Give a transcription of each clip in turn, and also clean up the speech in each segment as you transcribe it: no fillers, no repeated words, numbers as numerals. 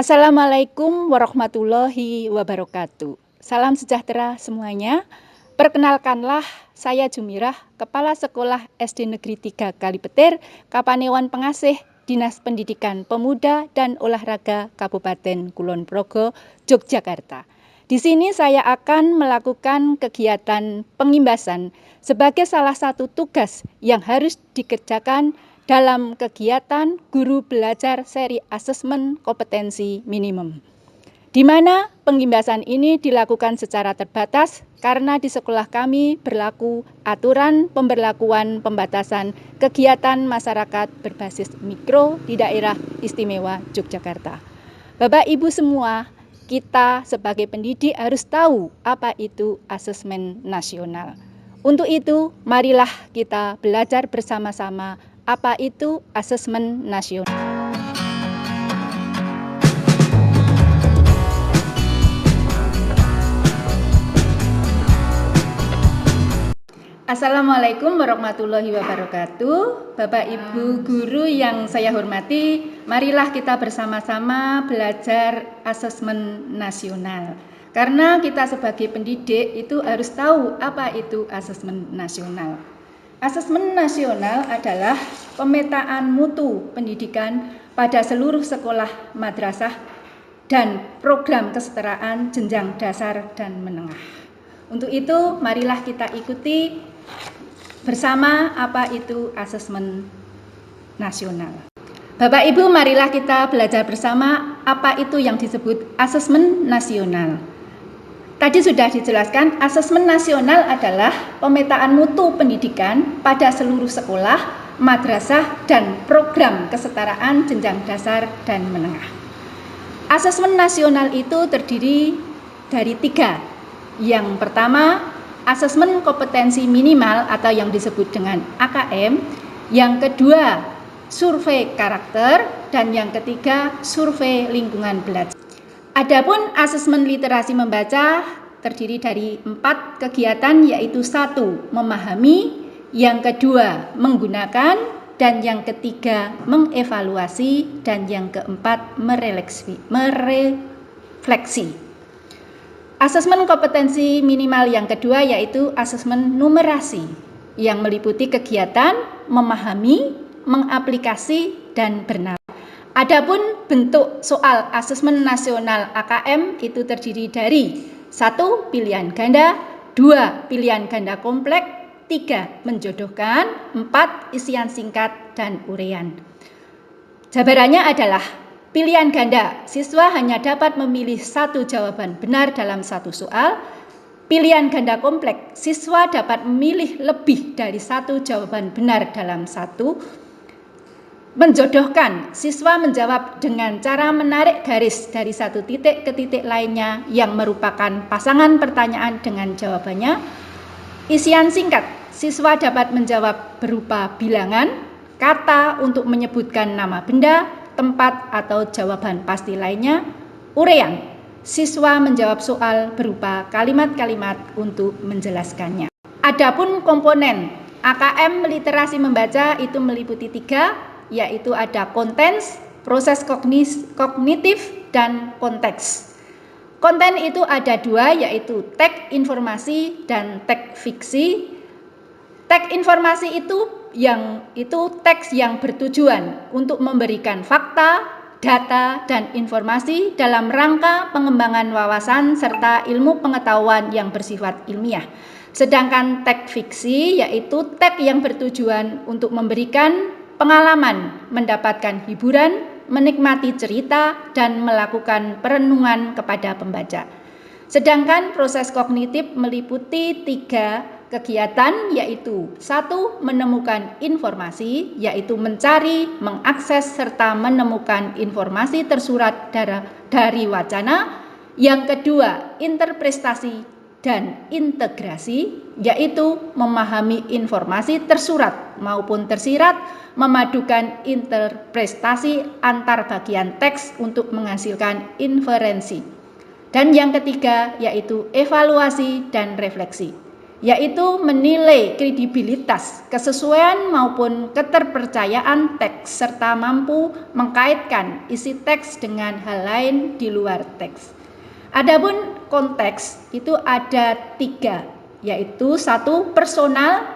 Assalamualaikum warahmatullahi wabarakatuh. Salam sejahtera semuanya. Perkenalkanlah, saya Jumirah, Kepala Sekolah SD Negeri 3 Kalipetir, Kapanewon Pengasih, Dinas Pendidikan Pemuda dan Olahraga Kabupaten Kulon Progo, Yogyakarta. Di sini saya akan melakukan kegiatan pengimbasan sebagai salah satu tugas yang harus dikerjakan dalam kegiatan guru belajar seri asesmen kompetensi minimum, di mana pengimbasan ini dilakukan secara terbatas karena di sekolah kami berlaku aturan pemberlakuan pembatasan kegiatan masyarakat berbasis mikro di daerah istimewa Yogyakarta. Bapak Ibu semua, kita sebagai pendidik harus tahu apa itu asesmen nasional. Untuk itu, marilah kita belajar bersama-sama apa itu asesmen nasional. Assalamualaikum warahmatullahi wabarakatuh. Bapak Ibu guru yang saya hormati, marilah kita bersama-sama belajar asesmen nasional. Karena kita sebagai pendidik itu harus tahu apa itu asesmen nasional. Asesmen nasional adalah pemetaan mutu pendidikan pada seluruh sekolah madrasah dan program kesetaraan jenjang dasar dan menengah. Untuk itu, marilah kita ikuti bersama apa itu asesmen nasional. Bapak Ibu, marilah kita belajar bersama apa itu yang disebut asesmen nasional. Tadi sudah dijelaskan, asesmen nasional adalah pemetaan mutu pendidikan pada seluruh sekolah, madrasah, dan program kesetaraan jenjang dasar dan menengah. Asesmen nasional itu terdiri dari 3. Yang pertama, asesmen kompetensi minimal atau yang disebut dengan AKM. Yang kedua, survei karakter. Dan yang ketiga, survei lingkungan belajar. Adapun asesmen literasi membaca terdiri dari 4 kegiatan, yaitu 1. Memahami, yang kedua menggunakan, dan yang ketiga mengevaluasi, dan yang keempat merefleksi. Asesmen kompetensi minimal yang kedua yaitu asesmen numerasi yang meliputi kegiatan memahami, mengaplikasi, dan bernalar. Adapun bentuk soal asesmen nasional AKM itu terdiri dari 1. Pilihan ganda, 2. Pilihan ganda kompleks, 3. Menjodohkan, 4. Isian singkat dan uraian. Jabarannya adalah pilihan ganda, siswa hanya dapat memilih 1 jawaban benar dalam 1 soal. Pilihan ganda kompleks, siswa dapat memilih lebih dari 1 jawaban benar dalam 1. Menjodohkan, siswa menjawab dengan cara menarik garis dari 1 titik ke titik lainnya yang merupakan pasangan pertanyaan dengan jawabannya. Isian singkat, siswa dapat menjawab berupa bilangan, kata untuk menyebutkan nama benda, tempat, atau jawaban pasti lainnya. Uraian, siswa menjawab soal berupa kalimat-kalimat untuk menjelaskannya. Adapun komponen AKM literasi membaca itu meliputi 3, yaitu ada kontens, proses kognitif, dan konteks. Konten itu ada 2, yaitu teks informasi dan teks fiksi. Teks informasi itu teks yang bertujuan untuk memberikan fakta, data, dan informasi dalam rangka pengembangan wawasan serta ilmu pengetahuan yang bersifat ilmiah. Sedangkan teks fiksi yaitu teks yang bertujuan untuk memberikan pengalaman, mendapatkan hiburan, menikmati cerita, dan melakukan perenungan kepada pembaca. Sedangkan proses kognitif meliputi 3 kegiatan, yaitu 1. Menemukan informasi, yaitu mencari, mengakses, serta menemukan informasi tersurat dari wacana. Yang kedua, interpretasi dan integrasi, yaitu memahami informasi tersurat maupun tersirat, memadukan interpretasi antar bagian teks untuk menghasilkan inferensi. Dan yang ketiga yaitu evaluasi dan refleksi. yaitu menilai kredibilitas, kesesuaian maupun keterpercayaan teks serta mampu mengkaitkan isi teks dengan hal lain di luar teks. Adapun konteks itu ada 3, yaitu 1 personal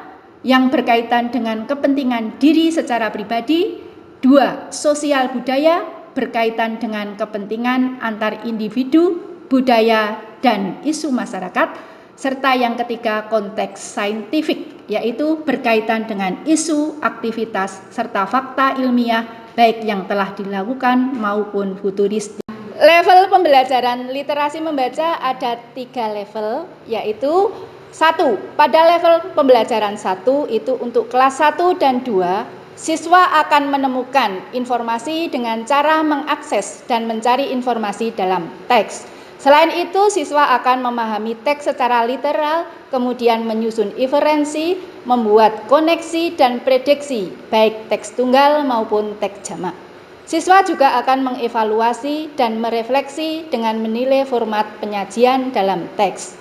yang berkaitan dengan kepentingan diri secara pribadi, 2 sosial budaya berkaitan dengan kepentingan antar individu, budaya, dan isu masyarakat, serta yang ketiga konteks saintifik, yaitu berkaitan dengan isu, aktivitas, serta fakta ilmiah baik yang telah dilakukan maupun futuristik. Level pembelajaran literasi membaca ada 3 level, yaitu 1. Pada level pembelajaran 1 itu untuk kelas 1 dan 2, siswa akan menemukan informasi dengan cara mengakses dan mencari informasi dalam teks. Selain itu, siswa akan memahami teks secara literal, kemudian menyusun inferensi, membuat koneksi dan prediksi, baik teks tunggal maupun teks jamak. Siswa juga akan mengevaluasi dan merefleksi dengan menilai format penyajian dalam teks.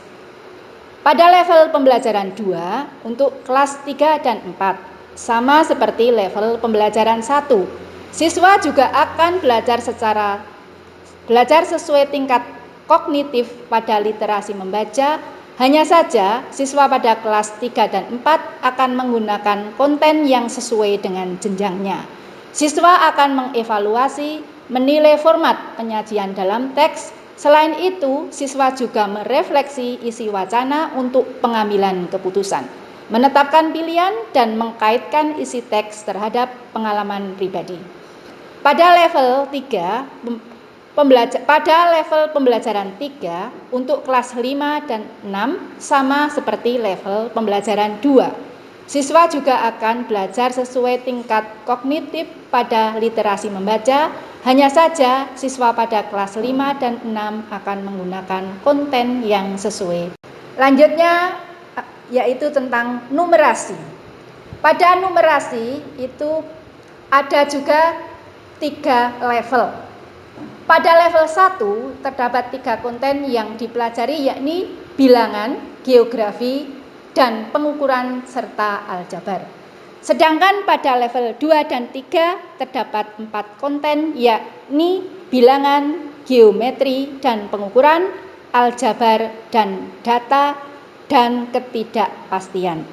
Pada level pembelajaran 2, untuk kelas 3 dan 4, sama seperti level pembelajaran 1, siswa juga akan belajar sesuai tingkat kognitif pada literasi membaca. Hanya saja siswa pada kelas 3 dan 4 akan menggunakan konten yang sesuai dengan jenjangnya. Siswa akan mengevaluasi, menilai format penyajian dalam teks. Selain itu, siswa juga merefleksi isi wacana untuk pengambilan keputusan, menetapkan pilihan, dan mengkaitkan isi teks terhadap pengalaman pribadi. Pada level pembelajaran 3 untuk kelas 5 dan 6 sama seperti level pembelajaran 2. Siswa juga akan belajar sesuai tingkat kognitif pada literasi membaca. Hanya saja siswa pada kelas 5 dan 6 akan menggunakan konten yang sesuai. Lanjutnya yaitu tentang numerasi. Pada numerasi itu ada juga 3 level. Pada level 1 terdapat 3 konten yang dipelajari, yakni bilangan, geografi, dan pengukuran serta aljabar. Sedangkan pada level 2 dan 3 terdapat 4 konten, yakni bilangan, geometri dan pengukuran, aljabar dan data, dan ketidakpastian.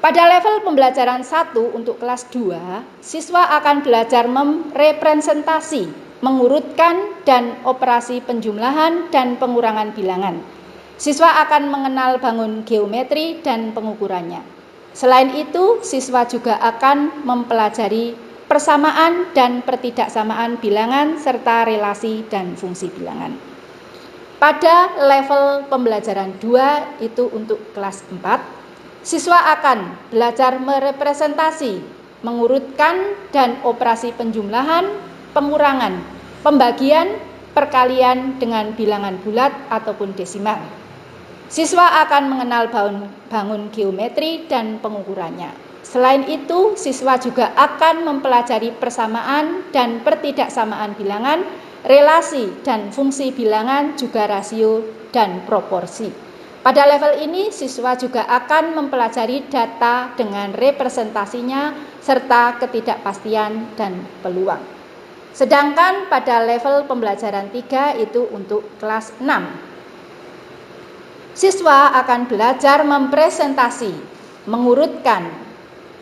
Pada level pembelajaran 1 untuk kelas 2, siswa akan belajar merepresentasi, mengurutkan, dan operasi penjumlahan dan pengurangan bilangan. Siswa akan mengenal bangun geometri dan pengukurannya. Selain itu, siswa juga akan mempelajari persamaan dan pertidaksamaan bilangan serta relasi dan fungsi bilangan. Pada level pembelajaran 2 itu untuk kelas 4, siswa akan belajar merepresentasi, mengurutkan, dan operasi penjumlahan, pengurangan, pembagian, perkalian dengan bilangan bulat ataupun desimal. Siswa akan mengenal bangun geometri dan pengukurannya. Selain itu, siswa juga akan mempelajari persamaan dan pertidaksamaan bilangan, relasi dan fungsi bilangan, juga rasio dan proporsi. Pada level ini, siswa juga akan mempelajari data dengan representasinya serta ketidakpastian dan peluang. Sedangkan pada level pembelajaran 3 itu untuk kelas 6. Siswa akan belajar mempresentasi, mengurutkan,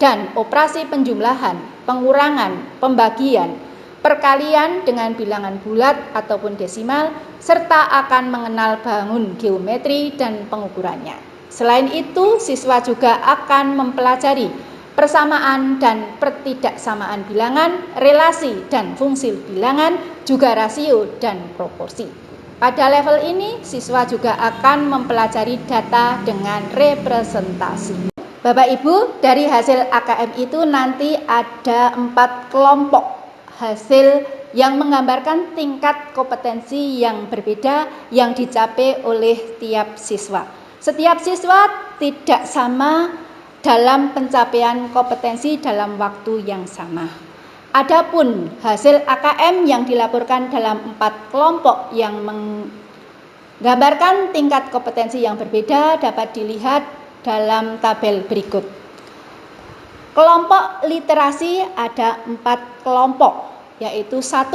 dan operasi penjumlahan, pengurangan, pembagian, perkalian dengan bilangan bulat ataupun desimal, serta akan mengenal bangun geometri dan pengukurannya. Selain itu, siswa juga akan mempelajari persamaan dan pertidaksamaan bilangan, relasi dan fungsi bilangan, juga rasio dan proporsi. Pada level ini, siswa juga akan mempelajari data dengan representasi. Bapak Ibu, dari hasil AKM itu nanti ada 4 kelompok hasil yang menggambarkan tingkat kompetensi yang berbeda yang dicapai oleh tiap siswa. Setiap siswa tidak sama dalam pencapaian kompetensi dalam waktu yang sama. Adapun hasil AKM yang dilaporkan dalam 4 kelompok yang menggambarkan tingkat kompetensi yang berbeda dapat dilihat dalam tabel berikut. Kelompok literasi ada 4 kelompok, yaitu 1.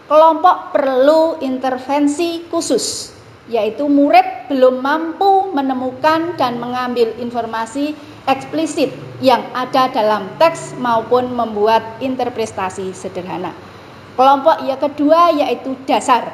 Kelompok perlu intervensi khusus, yaitu murid belum mampu menemukan dan mengambil informasi eksplisit yang ada dalam teks maupun membuat interpretasi sederhana. Kelompok yang kedua yaitu dasar.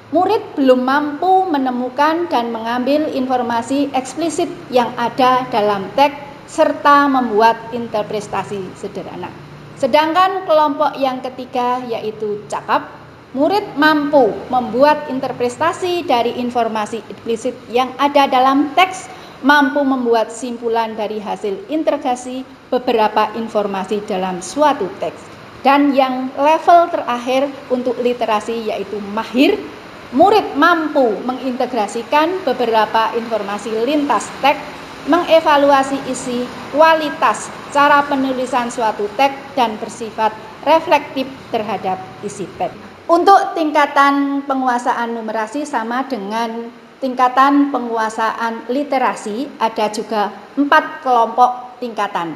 Murid belum mampu menemukan dan mengambil informasi eksplisit yang ada dalam teks serta membuat interpretasi sederhana. Sedangkan kelompok yang ketiga yaitu cakap. Murid mampu membuat interpretasi dari informasi eksplisit yang ada dalam teks, mampu membuat simpulan dari hasil integrasi beberapa informasi dalam suatu teks. Dan yang level terakhir untuk literasi yaitu mahir. Murid mampu mengintegrasikan beberapa informasi lintas teks, mengevaluasi isi, kualitas, cara penulisan suatu teks, dan bersifat reflektif terhadap isi teks. Untuk tingkatan penguasaan numerasi sama dengan tingkatan penguasaan literasi, ada juga 4 kelompok tingkatan.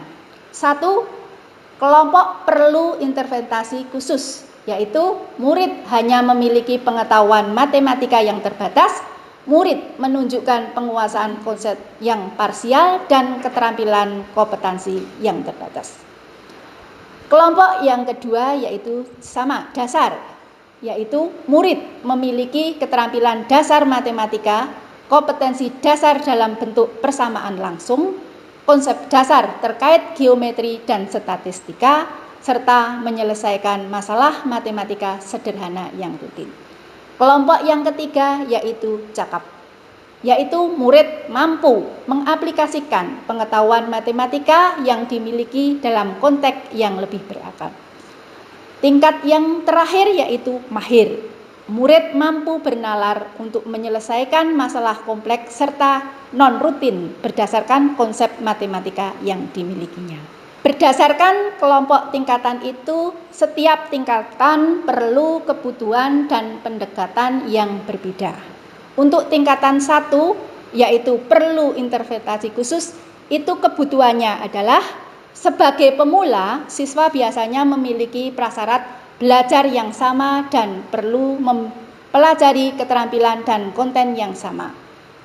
1. Kelompok perlu intervensi khusus, yaitu murid hanya memiliki pengetahuan matematika yang terbatas, murid menunjukkan penguasaan konsep yang parsial dan keterampilan kompetensi yang terbatas. Kelompok yang kedua yaitu sama, dasar, yaitu murid memiliki keterampilan dasar matematika, kompetensi dasar dalam bentuk persamaan langsung, konsep dasar terkait geometri dan statistika, serta menyelesaikan masalah matematika sederhana yang rutin. Kelompok yang ketiga yaitu cakap, yaitu murid mampu mengaplikasikan pengetahuan matematika yang dimiliki dalam konteks yang lebih berakar. Tingkat yang terakhir yaitu mahir. Murid mampu bernalar untuk menyelesaikan masalah kompleks serta non-rutin berdasarkan konsep matematika yang dimilikinya. Berdasarkan kelompok tingkatan itu, setiap tingkatan perlu kebutuhan dan pendekatan yang berbeda. Untuk tingkatan 1, yaitu perlu intervensi khusus, itu kebutuhannya adalah sebagai pemula, siswa biasanya memiliki prasyarat belajar yang sama dan perlu mempelajari keterampilan dan konten yang sama.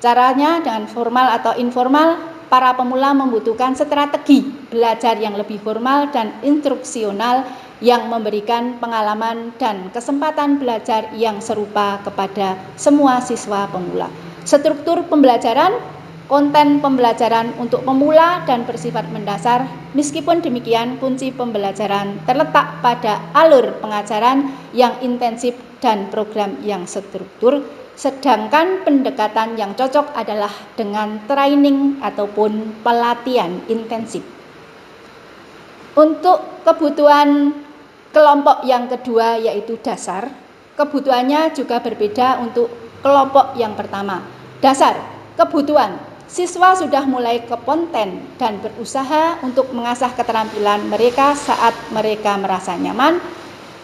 Caranya dengan formal atau informal, para pemula membutuhkan strategi belajar yang lebih formal dan instruksional yang memberikan pengalaman dan kesempatan belajar yang serupa kepada semua siswa pemula. Struktur pembelajaran, konten pembelajaran untuk pemula dan bersifat mendasar. Meskipun demikian, kunci pembelajaran terletak pada alur pengajaran yang intensif dan program yang struktur, sedangkan pendekatan yang cocok adalah dengan training ataupun pelatihan intensif. Untuk kebutuhan kelompok yang kedua yaitu dasar, kebutuhannya juga berbeda untuk kelompok yang pertama. Dasar, kebutuhan. Siswa sudah mulai kompeten dan berusaha untuk mengasah keterampilan mereka saat mereka merasa nyaman.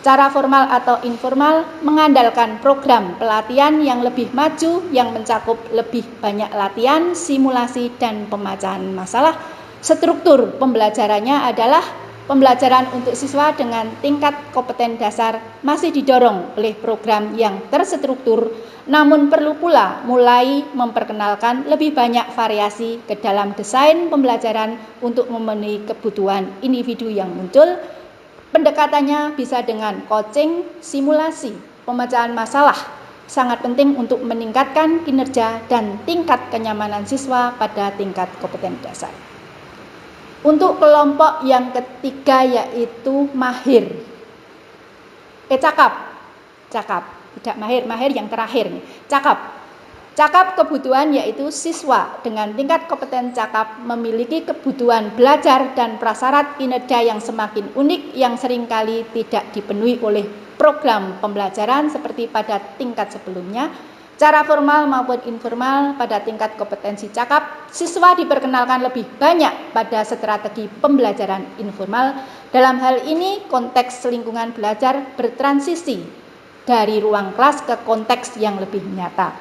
Cara formal atau informal mengandalkan program pelatihan yang lebih maju yang mencakup lebih banyak latihan, simulasi, dan pemecahan masalah. Struktur pembelajarannya adalah pembelajaran untuk siswa dengan tingkat kompeten dasar masih didorong oleh program yang terstruktur, namun perlu pula mulai memperkenalkan lebih banyak variasi ke dalam desain pembelajaran untuk memenuhi kebutuhan individu yang muncul. Pendekatannya bisa dengan coaching, simulasi, pemecahan masalah, sangat penting untuk meningkatkan kinerja dan tingkat kenyamanan siswa pada tingkat kompeten dasar. Untuk kelompok yang ketiga yaitu mahir. Cakap, tidak mahir yang terakhir nih. Cakap kebutuhan yaitu siswa dengan tingkat kompeten cakap memiliki kebutuhan belajar dan prasyarat kinerja yang semakin unik yang seringkali tidak dipenuhi oleh program pembelajaran seperti pada tingkat sebelumnya. Cara formal maupun informal pada tingkat kompetensi cakap, siswa diperkenalkan lebih banyak pada strategi pembelajaran informal. Dalam hal ini, konteks lingkungan belajar bertransisi dari ruang kelas ke konteks yang lebih nyata.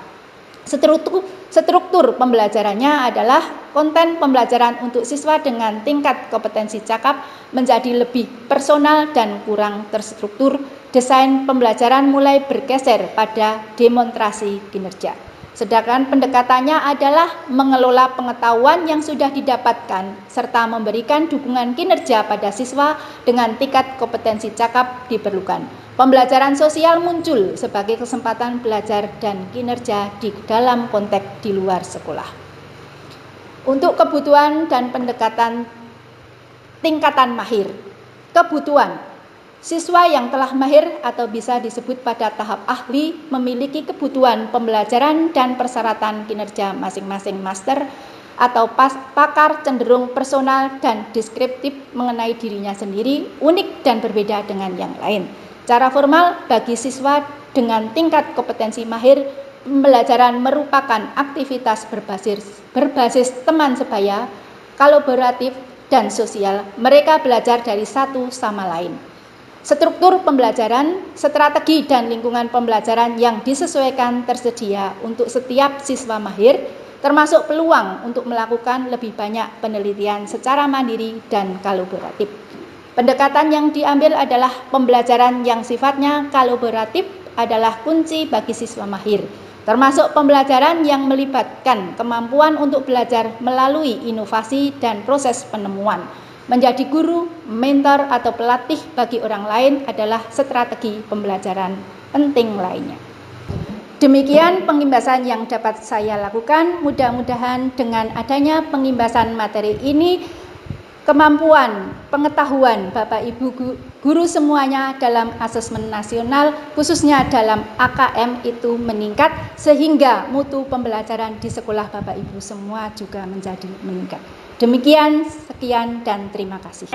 Struktur pembelajarannya adalah konten pembelajaran untuk siswa dengan tingkat kompetensi cakap menjadi lebih personal dan kurang terstruktur. Desain pembelajaran mulai bergeser pada demonstrasi kinerja. Sedangkan pendekatannya adalah mengelola pengetahuan yang sudah didapatkan serta memberikan dukungan kinerja pada siswa dengan tingkat kompetensi cakap diperlukan. Pembelajaran sosial muncul sebagai kesempatan belajar dan kinerja di dalam konteks di luar sekolah. Untuk kebutuhan dan pendekatan tingkatan mahir. Kebutuhan. Siswa yang telah mahir atau bisa disebut pada tahap ahli memiliki kebutuhan pembelajaran dan persyaratan kinerja masing-masing master atau pakar cenderung personal dan deskriptif mengenai dirinya sendiri, unik dan berbeda dengan yang lain. Cara formal bagi siswa dengan tingkat kompetensi mahir, pembelajaran merupakan aktivitas berbasis teman sebaya, kolaboratif, dan sosial. Mereka belajar dari satu sama lain. Struktur pembelajaran, strategi dan lingkungan pembelajaran yang disesuaikan tersedia untuk setiap siswa mahir, termasuk peluang untuk melakukan lebih banyak penelitian secara mandiri dan kolaboratif. Pendekatan yang diambil adalah pembelajaran yang sifatnya kolaboratif adalah kunci bagi siswa mahir, termasuk pembelajaran yang melibatkan kemampuan untuk belajar melalui inovasi dan proses penemuan. Menjadi guru, mentor, atau pelatih bagi orang lain adalah strategi pembelajaran penting lainnya. Demikian pengimbasan yang dapat saya lakukan. Mudah-mudahan dengan adanya pengimbasan materi ini, kemampuan pengetahuan Bapak Ibu guru semuanya dalam asesmen nasional, khususnya dalam AKM itu meningkat, sehingga mutu pembelajaran di sekolah Bapak Ibu semua juga menjadi meningkat. Demikian, sekian dan terima kasih.